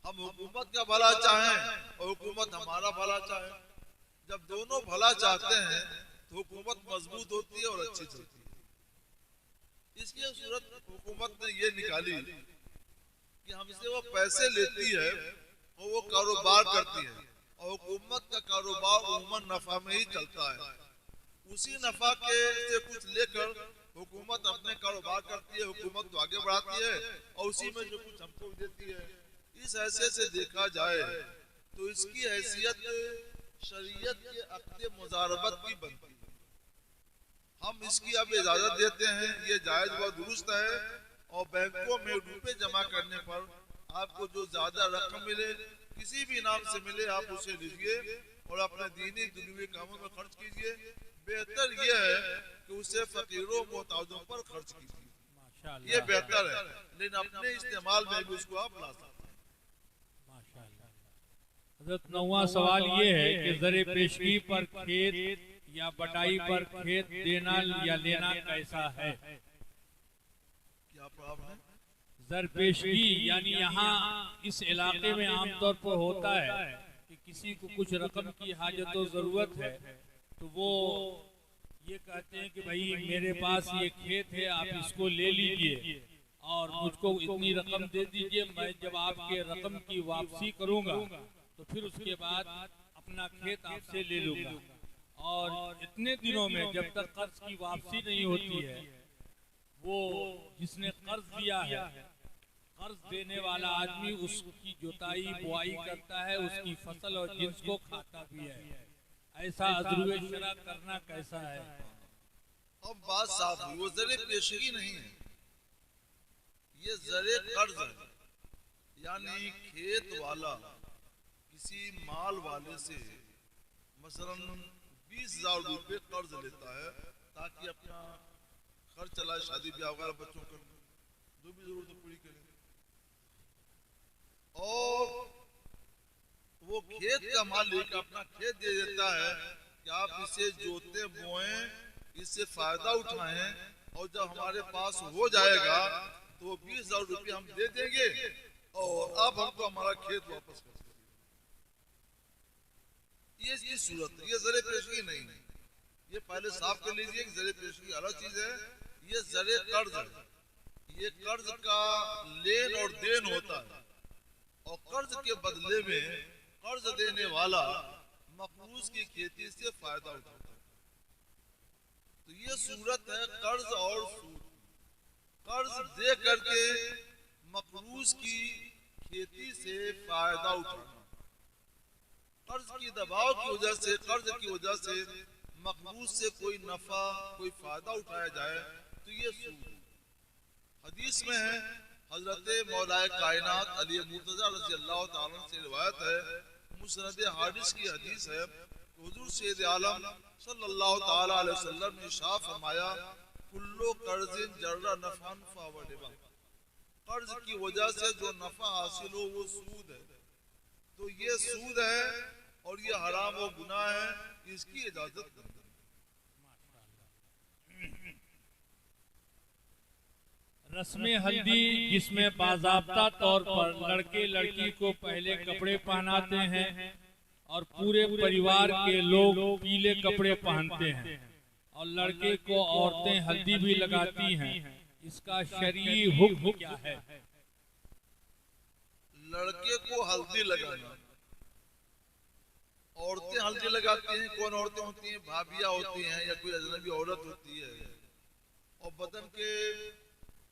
हम हुकूमत का भला चाहें और हुकूमत हमारा भला चाहे। जब दोनों भला चाहते हैं तो हुकूमत मजबूत होती है और अच्छी चलती है। इसकी सूरत हुकूमत ने ये निकाली कि हमसे वो पैसे लेती है और वो कारोबार करती है, और हुकूमत का कारोबार उमूमन नफा में ही चलता है। उसी नफा के से कुछ लेकर हुकूमत अपने कारोबार करती है, हुकूमत को आगे बढ़ाती है, और उसी में जो कुछ हमको देती है। इस हैसियत से देखा जाए तो इसकी हैसियत शरीयत के अक़्द मुजारबत की बनती है। हम इसकी अब इजाजत देते हैं, ये जायज व दुरुस्त है, और बैंकों में रुपए जमा करने पर आपको जो ज्यादा रकम मिले, किसी भी नाम से मिले, आप उसे लीजिए और अपने दीनी दुनियावी कामों में खर्च कीजिए। बेहतर यह है कि उसे फकीरों मोहताजों पर खर्च कीजिए, ये बेहतर है, लेकिन अपने इस्तेमाल में भी उसको आप ला सकते हैं। हज़रत नौवां सवाल ये है कि ज़रे पेशगी पर खेत या बटाई पर खेत देना या लेना कैसा है? क्या प्रॉब्लम है? ज़रपेशगी यानी यहाँ इस इलाके में आमतौर पर होता है कि किसी को कुछ रकम की हाजत और ज़रूरत है, तो वो ये कहते हैं कि भाई मेरे पास ये खेत है, आप इसको ले लीजिए और मुझको इतनी रकम दे दीजिए, मैं जब आपके रकम की वापसी करूँगा तो फिर उसके बाद अपना खेत आपसे ले लूँगा। और इतने दिनों में जब तक कर्ज की वापसी नहीं होती है, वो जिसने कर्ज दिया है, कर्ज देने वाला आदमी उसकी जुताई बुआई करता है, उसकी फसल और जिन्स को खाता भी है। ऐसा अज़रुए शरा करना कैसा है? अब बात साफ हुई, वो ज़रे पेशगी नहीं है, ये ज़रे कर्ज है। यानी खेत वाला किसी माल वाले से मसलन 20,000 रुपए कर्ज लेता है ताकि अपना खर्च चलाए, शादी ब्याह वगैरह, बच्चों का जो भी जरूरत पूरी करे। और वो खेत का मालिक अपना खेत दे देता है कि आप इसे जोते बोएं, इससे फायदा उठाएं, और जब हमारे पास हो जाएगा तो 20,000 रुपये हम दे देंगे और आप हमको हमारा खेत वापस कर दीजिए। ये इसकी सूरत है, ये ज़रे पेशगी नहीं है। ये पहले साफ कर लीजिए कि ज़रे पेशगी अलग चीज है, ये ज़रे कर्ज है। ये कर्ज का लेन और देन होता है, और कर्ज के बदले में कर्ज देने वाला मकरूज की खेती से फायदा उठाता है। तो ये सूरत है कर्ज और सूद। कर्ज दे करके मकरूज की खेती से फायदा उठाना, कर्ज की दबाव की वजह से, कर्ज की वजह से मकरूज से कोई नफा, कोई फायदा उठाया जाए, तो ये सूद है। हदीस में है, हजरत मौलाए कायनात अली मुर्तजा रज़ी अल्लाह ताला से रिवायत है, मुस्नद हारिस की हदीस है, हुजूर सैयद आलम सल्लल्लाहु ताला अलैहि वसल्लम ने इरशाद फरमाया, कुल्लु कर्जिन जर्रा नफअन फहुव रिबा। कर्ज की वजह से जो नफा हासिल हो वो सूद है। तो ये सूद है और ये हराम और गुनाह है, इसकी इजाजत नहीं। रस्म हल्दी, जिसमें बाज़ाब्ता तौर पर लड़के लड़की को पहले कपड़े पहनाते हैं और पूरे परिवार के लोग पीले कपड़े पहनते हैं, और लड़के को औरतें हल्दी भी लगाती हैं, इसका शरई हुक्म क्या है? लड़के को हल्दी लगाना, औरतें हल्दी लगाती हैं। कौन औरतें होती हैं? भाभियां होती हैं या कोई अजनबी औरत होती है, और बदन के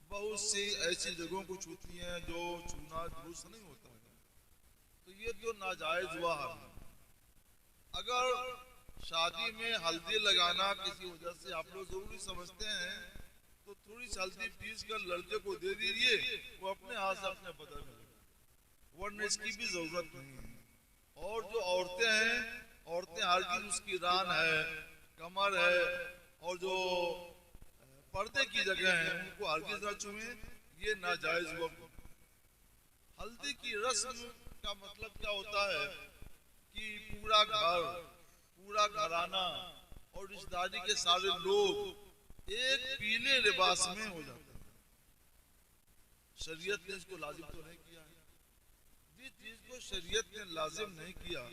बहुत सी ऐसी जगहों को छूती हैं जो छूना दुरुस्त नहीं होता है। तो ये तो नाजायज हुआ है। अगर शादी में हल्दी लगाना किसी वजह से आप लोग जरूरी समझते हैं, तो थोड़ी सी हल्दी पीस कर लड़के को दे दीजिए, वो अपने हाथ से अपने बदन में लगाए, वरना इसकी भी जरूरत नहीं है। और जो औरतें हैं, औरतें हरगिज़ उसकी रान है, कमर है, और जो पर्दे की जगह है उनको हरगिज़ न छुएं, ये नाजायज हुआ। हल्दी की रस्म का मतलब क्या होता है कि पूरा घर, पूरा घराना और रिश्तेदारी के सारे लोग एक पीले लिबास में हो जाते हैं। शरीयत ने इसको लाजिम तो नहीं किया है। जिस चीज को शरीयत ने लाजिम नहीं किया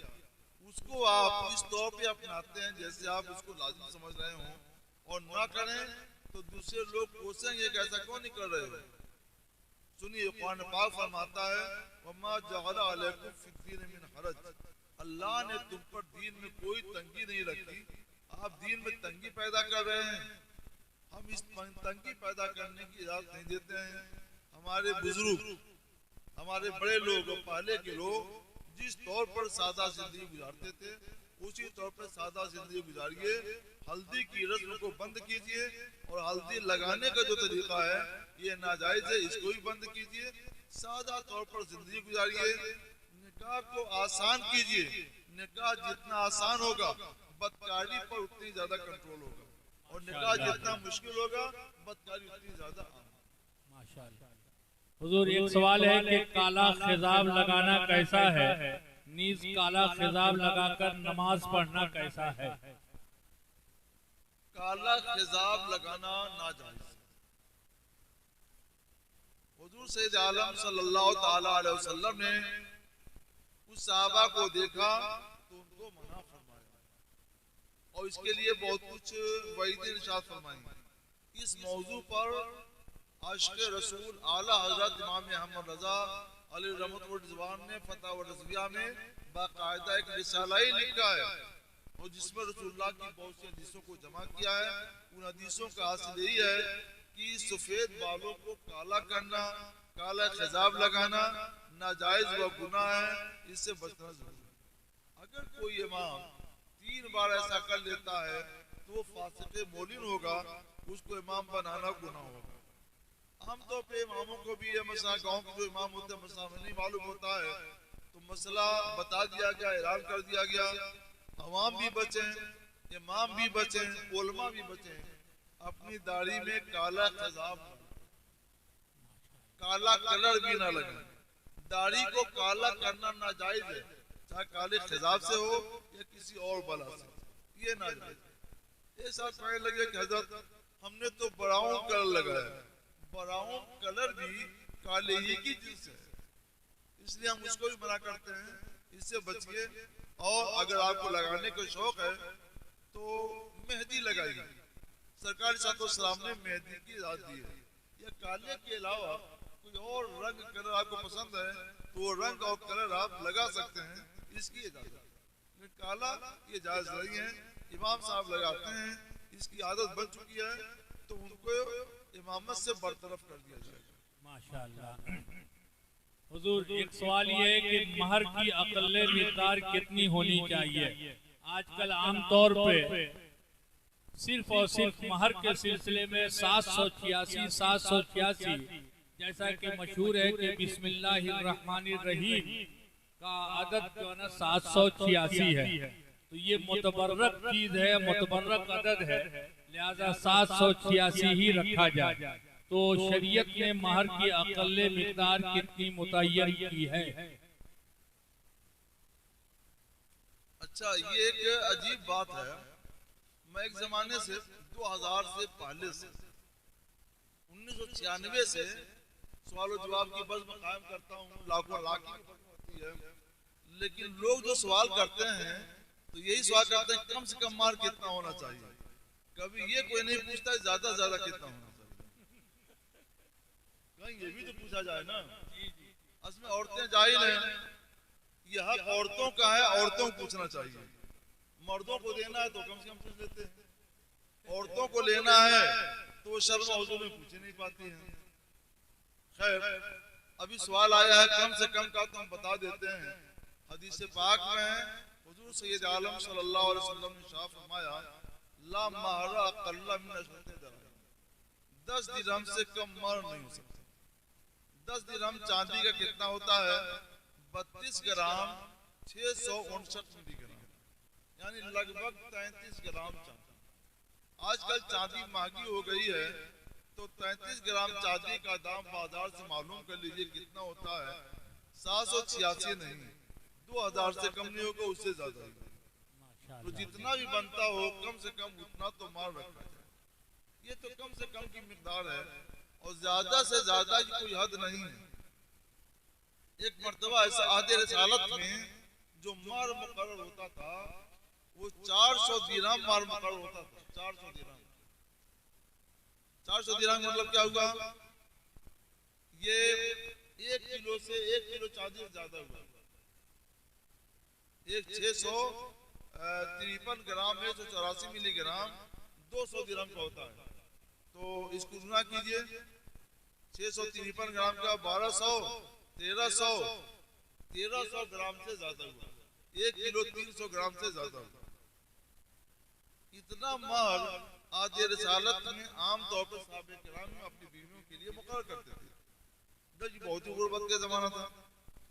उसको आप इस तौर पे अपनाते हैं जैसे आप उसको लाजिम समझ रहे हो, और ना करें तो दूसरे लोग पूछेंगे कि ऐसा क्यों नहीं कर रहे हो। सुनिए, कुरान पाक फरमाता है वमा जअला अलैकुम फिद्दीन मिन हरज, अल्लाह ने तुम पर दीन में कोई तंगी नहीं रखी। आप दीन में तंगी पैदा कर रहे हैं, हम इस तंगी पैदा करने की इजाजत नहीं देते हैं। हमारे बुजुर्ग, हमारे बड़े लोग, पहले के लोग जिस तौर पर सादा जिंदगी गुजारते थे उसी तौर पर सादा जिंदगी गुजारिए। हल्दी की रस्म को बंद कीजिए और हल्दी लगाने का जो तरीका है ये नाजायज है, इसको भी बंद कीजिए। सादा तौर पर जिंदगी गुजारिए। निकाह को आसान कीजिए। निकाह जितना आसान होगा बदकारी पर उतनी ज्यादा कंट्रोल होगा, और निकाह जितना मुश्किल होगा बदकारी उतनी ज्यादा आम। माशाअल्लाह। हुजूर, एक सवाल है कि काला खिजाब लगाना कैसा है? नीज काला खिजाब लगाकर नमाज पढ़ना कैसा है? काला खिजाब लगाना नाजायज। हुजूर सैयद आलम सल्लल्लाहु ताला अलैहि वसल्लम ने उस सहाबा को देखा तो उनको मना फरमाया, और इसके लिए बहुत कुछ वईद इरशाद फरमाई। इस मौजू पर आशिक़ रसूल आला हज़रत इमाम अहमद रज़ा अलैहि रहमतुल्लाह रिज़वान ने फतवा व रज़विया में बाकायदा एक रिसाला ही लिखा है, और जिसमें रसूलुल्लाह की बहुत सी हदीसों को जमा किया है। उन हदीसों का हासिल यही है कि सफेद बालों को काला करना, काला खिजाब लगाना नाजायज व गुनाह है, इससे बचना जरूरी है। अगर कोई इमाम 3 बार ऐसा कर लेता है तो वो फासिक़ मोलिन होगा, उसको इमाम बनाना गुनाह होगा। आमतौर पे इमामों को भी ये मसला, गांव के जो इमाम होते हैं मसला नहीं मालूम होता है, तो मसला बता दिया गया, ऐलान कर दिया गया। अवाम भी बचें, इमाम भी बचें, उलमा भी बचें। अपनी दाढ़ी में काला खिजाब, काला कलर भी ना लगे। दाढ़ी को काला करना नाजायज है, चाहे काले खिजाब से हो या किसी और बला से, ये नाजायज है। ये सब कहने लगे कि हजरत हमने तो ब्राउन कलर लगाया। ब्राउन कलर भी काले ही की चीज है, इसलिए हम उसको भी मना करते हैं, इससे बचिए। और अगर आपको लगाने का शौक है तो मेहंदी लगाइए। सरकार सलाम ने मेहंदी की इजाजत दी है। या काले के अलावा कोई और रंग कलर आपको पसंद है तो वो रंग और कलर आप लगा सकते हैं, इसकी इजाजत है। काला ये जायज नहीं है, इमाम साहब लगाते हैं, इसकी आदत बन चुकी है, तो उनको इमामत से बरतरफ कर दिया जाएगा। माशाअल्लाह। हुजूर, एक सवाल ये है कि महर की अक़ल्ले मिक़दार कितनी होनी चाहिए? आजकल आमतौर पे सिर्फ और सिर्फ महर के सिलसिले में 786 जैसा कि मशहूर है कि बिस्मिल्लाहिर्रहमानिर्रहीम का अदद जो है ना 786 है, तो ये मुतबर्रक चीज है, मुतबर्रक अदद है, लिहाजा 786 ही रखा जाए। तो शरीयत ने महर की अक़ल्ले मिक़दार कितनी मुतय्यन की है? अच्छा, ये एक अजीब बात है। मैं एक जमाने से 2000 से पहले से 1996 से सवाल जवाब की बज़्म कायम करता हूँ, लाखों लाख की होती है, लेकिन लोग जो सवाल करते हैं तो यही सवाल करते हैं कम से कम मार कितना होना चाहिए। कभी ये कोई नहीं पूछता ज्यादा से ज्यादा कितना होना चाहिए। कहीं ये भी तो पूछा जाए ना। असमें औरतें जाहिल हैं, ये हक औरतों का है, औरतों को पूछना चाहिए। मर्दों को देना है तो कम से कम पूछ लेते हैं, औरतों को लेना है तो वो शर्म हुजूर में पूछ नहीं पाती हैं। खैर, अभी सवाल आया है कम से कम का, तो हम बता देते हैं। हदीस पाक में है, हुजूर सैयद आलम सल्लल्लाहु अलैहि वसल्लम ने शाह फरमाया ला महरा अक़ल्ला मिन 10 दिरहम से कम मर नहीं हो सकता। 10 दिरहम चांदी का कितना होता है? 32 ग्राम 659 मिलीग्राम, यानी लगभग 33 ग्राम चांदी। आजकल चांदी महंगी हो गई है, तो 33 ग्राम चांदी का दाम बाजार से मालूम कर लीजिए कितना होता है। 786 नहीं, 2000 से कम नहीं होगा, उससे ज्यादा ही। तो जितना भी बनता हो कम से कम उतना तो माल रखा जाए। ये तो कम से कम की मिकदार है, और ज्यादा से ज्यादा की कोई हद नहीं है। एक मर्तबा ऐसा आधे रसालत में जो मार मुकर्रर होता था वो 400 दिरहम मार मुकर्रर होता था। 400 दिरहम, 400 दिरहम मतलब क्या हुआ? ये 1 किलो से 1 किलो चांदी ज्यादा हुआ। एक 653 ग्राम है, 184 मिलीग्राम 200 दिरहम का होता है। तो इसको गुना कीजिए, 653 ग्राम का 1200, 1300 ग्राम से ज्यादा हुआ। 1 किलो 300 ग्राम से ज्यादा हुआ। इतना माल आदि रिसालत में आमतौर पर साहब किराम में अपनी बीवियों के लिए मुकर्रर करते थे। जब बहुत ही गुर्बत का जमाना था।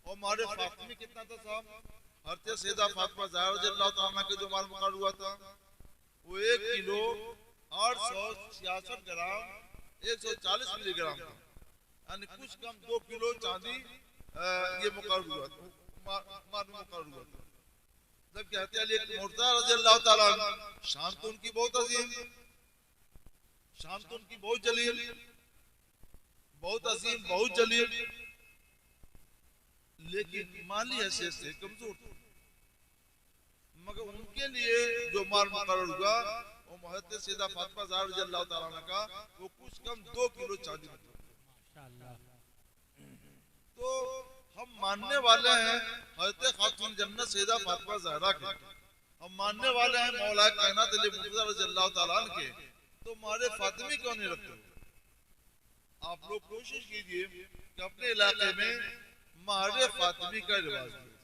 और हमारे फातिमी कितना था साहब, हज़रत सैयदा फातिमा ज़हरा रज़ियल्लाहु तआला के जो माल मुकर्रर हुआ था वो 1 किलो 866 ग्राम 140 मिलीग्राम था। यानी कुछ कम 2 किलो चांदी ये मुकर्रर हुआ था, माल मुकर्रर हुआ था। जब कहते हैं अली मुर्तज़ा रज़ियल्लाहु तआला शान तो उनकी बहुत अजीम, शान तो उनकी बहुत जलील, बहुत अजीम, बहुत जलील, लेकिन माली हैसियत से कमजोर थे। मगर उनके लिए जो माल मुकर्रर हुआ वो हज़रत सैयदा फातिमा ज़हरा रज़ियल्लाहु तआला अन्हा का वो कुछ कम 2 किलो चांदी माशाअल्लाह। तो हम मानने वाले हैं हज़रत खातून जन्नत सैयदा फातिमा ज़हरा के, हम मानने वाले हैं मौला कायनात अली मुर्तज़ा रज़ियल्लाहु तआला अन्हु के, तो हमारे फातिमी क्यों नहीं रखते? आप लोग कोशिश कीजिए कि अपने इलाके में मारे फातिमी का रिवाज कीजिए,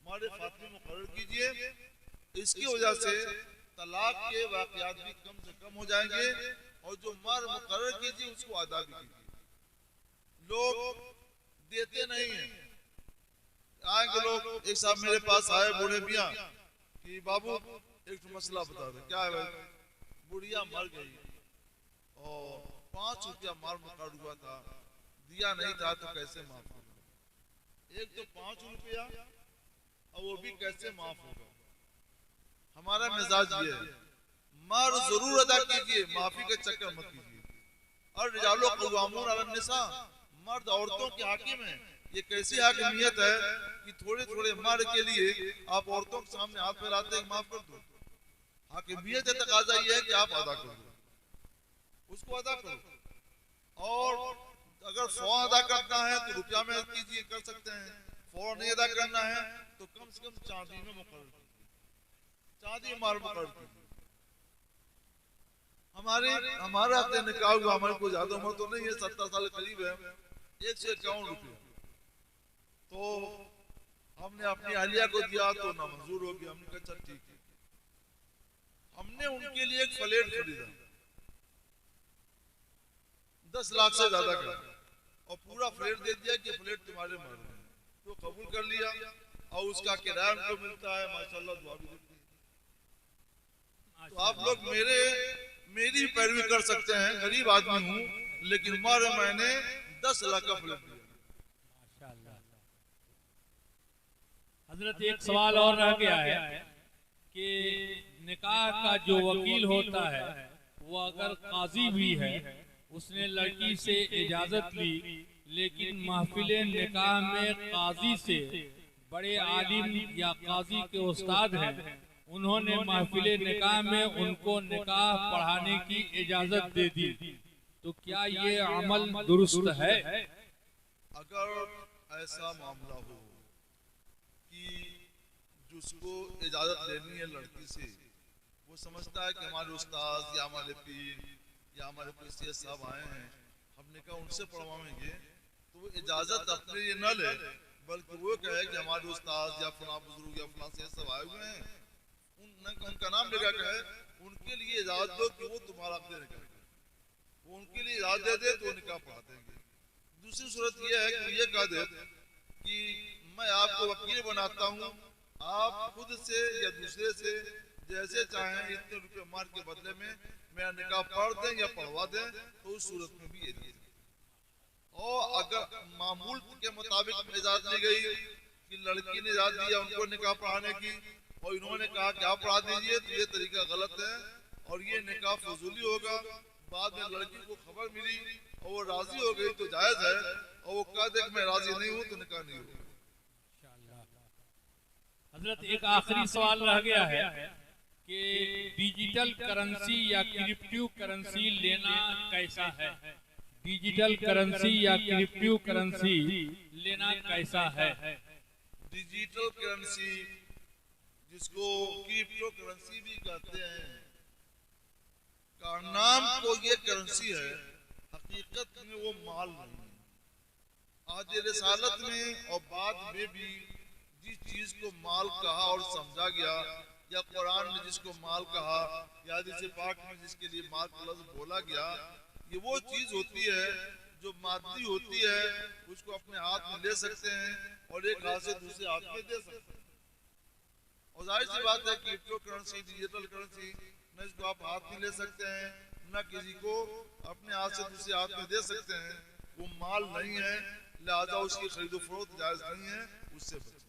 मारे फातिमी मुकर्रर कीजिए। इसकी वजह से तलाक के वाक़यात भी कम से कम हो जाएंगे और जो मार मुकर्रर कीजिए उसको अदा भी कीजिए। लोग देते नहीं हैं। आएंगे लोग, एक साहब मेरे पास आए बूढ़े मियाँ कि बाबू एक मसला बता दे। क्या है भाई? बुढ़िया मर गई और 5 रुपया माल मुकर्रर हुआ था, दिया नहीं था तो कैसे माफ होगा? एक तो 5 रुपया और वो भी कैसे माफ होगा? हमारा मिजाज ये है, मार जरूर अदा कीजिए, माफी का चक्कर मत कीजिए। और रिजालो क़व्वामून अलन निसा, मर्द औरतों के हाकिम हैं। ये कैसी हाकिमियत है कि थोड़े थोड़े मार के लिए आप औरतों के सामने हाथ फैलाते हैं, माफ कर दो। हाकिमियत का तकाजा ये है कि आप अदा करो, उसको अदा करो। और अगर फौरन अदा करना है तो रुपया में कीजिए, कर सकते हैं। फौरन नहीं अदा करना है तो कम से कम चांदी में मुकर्रर कीजिए, चांदी माल मुकर्रर कीजिए। हमारा अपने निकाह हुआ, हमारे को ज्यादा उम्र तो नहीं है, 70 साल करीब है, 151 रुपये। तो हमने अपनी आलिया को दिया तो ना मंजूर हो गया। हमने कहा चल ठीक है। हमने उनके लिए एक फ्लैट खरीदा 10 लाख से ज्यादा का और पूरा फ्लैट दे दिया कि फ्लैट तुम्हारे मार में। तो कबूल कर लिया और उसका किराया उनको मिलता है, माशाल्लाह दुआ भी देती है। तो आप लोग मेरी पैरवी कर सकते हैं, गरीब आदमी हूँ लेकिन मारे मैंने 10 लाख का फ्लैट दिया। हजरत एक सवाल और रह गया है कि निकाह का जो वकील होता है वो अगर काजी भी है, उसने लड़की से इजाजत ली, लेकिन महफिल निकाह में काजी से बड़े आलिम या काजी के उस्ताद हैं, उन्होंने महफिल निकाह में उनको निकाह पढ़ाने की इजाजत दे दी, तो क्या ये अमल दुरुस्त है? अगर ऐसा मामला हो कि जिसको इजाजत लेनी है लड़की से, वो समझता है कि हमारे उस्ताद या हमारे पीर या हमारे कोई सैयद साहब आए हैं, हमने कहा उनसे पढ़वाएंगे, तो वो इजाजत अपने लिए न ले, बल्कि वो कहे कि हमारे उस्ताद या फलां बुजुर्ग या फलां सैयद साहब आए हुए हैं, उनका नाम लेकर कहे, उनके लिए इजाजत दो कि वो तुम्हारा अपने निकाह, वो उनके लिए इजाजत दे दे तो निकाह पढ़ा देंगे। दूसरी सूरत यह है कि ये कह दे कि मैं आपको वकील बनाता हूँ, आप खुद से या दूसरे से जैसे चाहें इतने रुपए मार के बदले में मेरा निकाह पढ़ दें या पढ़वा दें, तो उस सूरत में भी ये दिए। और अगर मामूल के मुताबिक इजाजत ली गई कि लड़की ने इजाजत दिया उनको निकाह पढ़ाने की और इन्होंने कहा कि आप पढ़ा दीजिए, तो ये तरीका गलत है और ये निकाह फजूली होगा। बाद में लड़की को खबर मिली और वो राजी हो गई तो जायज है, और वो कह दे कि मैं राजी नहीं हूँ तो निकाह नहीं होगा। हजरत एक आखिरी सवाल रह गया है कि डिजिटल करेंसी या क्रिप्टो करेंसी लेना कैसा है? डिजिटल करेंसी या क्रिप्टो करेंसी लेना कैसा है? डिजिटल करेंसी, जिसको क्रिप्टो करेंसी भी कहते हैं, का नाम तो ये करेंसी है, हकीकत में वो माल नहीं है। आज रिसालत में और बाद में भी जिस चीज को माल कहा और समझा गया, या कुरान ने जिसको माल कहा, या हदीस पाक में जिसके लिए माल का लफ्ज बोला गया, ये वो चीज होती है जो मादी होती है, उसको अपने हाथ में ले सकते हैं और एक हाथ से दूसरे हाथ में दे सकते हैं। और जाहिर सी बात है क्रिप्टो करेंसी, डिजिटल करेंसी, न इसको आप हाथ में ले सकते हैं, न किसी को अपने हाथ से दूसरे हाथ में दे सकते हैं। वो माल नहीं है, लिहाजा उसकी खरीदो फरोख्त जायज नहीं है, उससे बचें।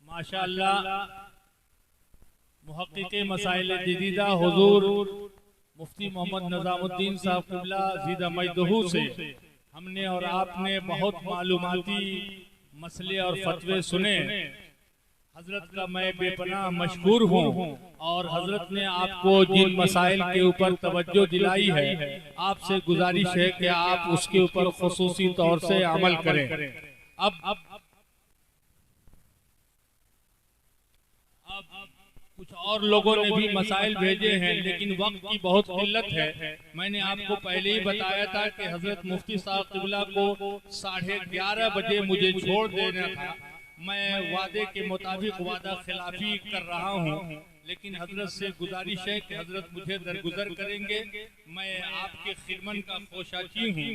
माशाअल्लाह, मुहक्किक़े मसाइल जदीदा हुजूर मुफ्ती मोहम्मद निजामुद्दीन साहब क़िबला ज़ीदा मजदहू से हमने और आपने बहुत मालूमाती मसले और फतवे सुने। हजरत का मैं बेपनाह मशकूर हूँ, और हजरत ने आपको जिन मसाइल के ऊपर तवज्जो दिलाई है, आपसे गुजारिश है कि आप उसके ऊपर खुसूसी तौर से अमल करें। अब कुछ और लोगों ने भी मसाइल भेजे हैं, लेकिन वक्त की बहुत किल्लत है। मैंने आपको पहले ही बताया था कि हजरत मुफ्ती साहब क़िबला को 11:30 बजे मुझे छोड़ देना था। मैं वादे के मुताबिक वादा खिलाफी कर रहा हूँ, लेकिन हजरत से गुजारिश है कि हजरत मुझे दरगुजर करेंगे। मैं आपके खिदमत का खोशाची हूँ।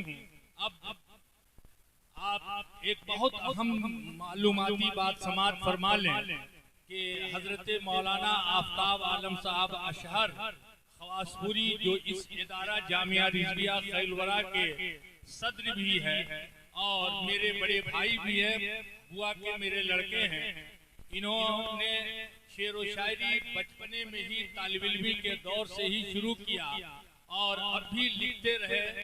अब आप एक बहुत अहम मालूमाती बात समाअत फरमा लें कि हजरत मौलाना आफ्ताब आलम साहब अशहर खवासपुरी, जो इस इदारा जामिया रिजविया खैलवरा के सदर भी है और मेरे बड़े भाई भी है, बुआ के मेरे लड़के हैं, इन्होंने शेर व शायरी बचपने में ही तालिब इल्मी के दौर से ही शुरू किया और अब भी लिखते रहे।